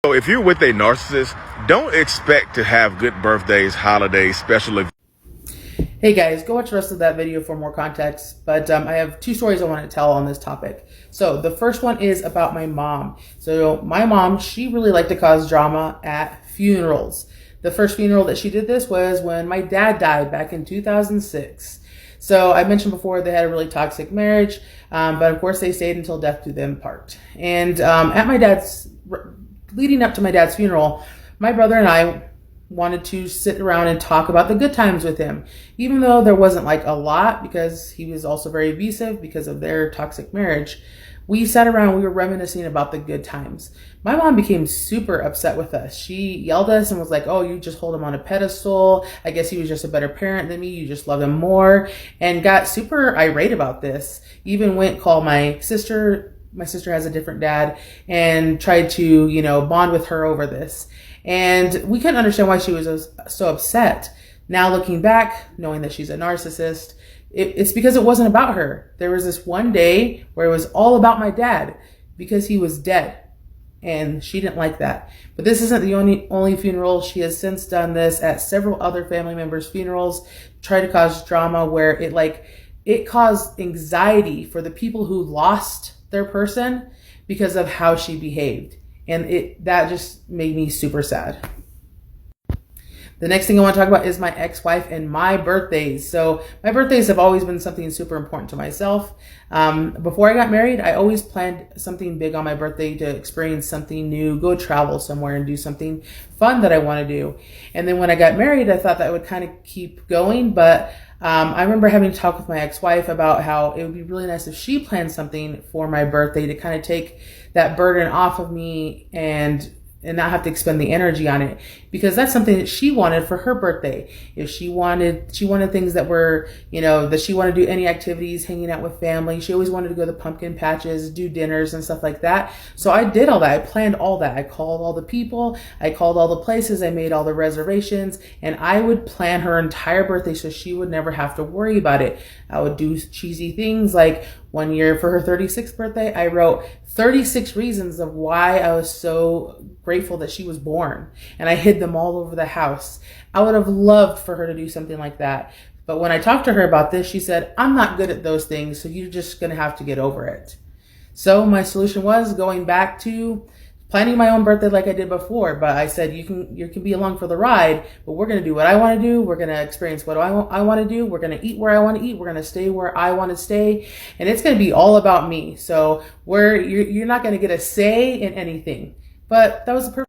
So if you're with a narcissist, don't expect to have good birthdays, holidays, special events. Hey guys, go watch the rest of that video for more context, but I have two stories I want to tell on this topic. So the first one is about my mom. So my mom, she really liked to cause drama at funerals. The first funeral that she did this was when my dad died back in 2006. So I mentioned before they had a really toxic marriage, but of course they stayed until death do them part. And leading up to my dad's funeral, my brother and I wanted to sit around and talk about the good times with him, even though there wasn't like a lot because he was also very abusive because of their toxic marriage. We sat around, we were reminiscing about the good times. My mom became super upset with us. She yelled at us and was like, "Oh, you just hold him on a pedestal. I guess he was just a better parent than me. You just love him more," and got super irate about this. Even went called my sister. My sister has a different dad, and tried to, bond with her over this. And we couldn't understand why she was so upset. Now looking back, knowing that she's a narcissist, it's because it wasn't about her. There was this one day where it was all about my dad because he was dead. And she didn't like that. But this isn't the only funeral. She has since done this at several other family members' funerals, tried to cause drama where it caused anxiety for the people who lost their person because of how she behaved. And that just made me super sad. The next thing I want to talk about is my ex-wife and my birthdays. So my birthdays have always been something super important to myself. Before I got married, I always planned something big on my birthday to experience something new, go travel somewhere and do something fun that I want to do. And then when I got married, I thought that would kind of keep going. But I remember having to talk with my ex-wife about how it would be really nice if she planned something for my birthday to kind of take that burden off of me and not have to expend the energy on it, because that's something that she wanted for her birthday. If she wanted things that were, that she wanted to do any activities, hanging out with family. She always wanted to go to pumpkin patches, do dinners and stuff like that. So I did all that. I planned all that. I called all the people. I called all the places. I made all the reservations, and I would plan her entire birthday so she would never have to worry about it. I would do cheesy things like one year for her 36th birthday, I wrote 36 reasons of why I was so grateful that she was born. And I hid them all over the house. I would have loved for her to do something like that. But when I talked to her about this, she said, "I'm not good at those things, so you're just going to have to get over it." So my solution was going back to planning my own birthday like I did before. But I said, you can be along for the ride, but we're going to do what I want to do. We're going to experience what I want to do. We're going to eat where I want to eat. We're going to stay where I want to stay. And it's going to be all about me. So you're not going to get a say in anything. But that was the perfect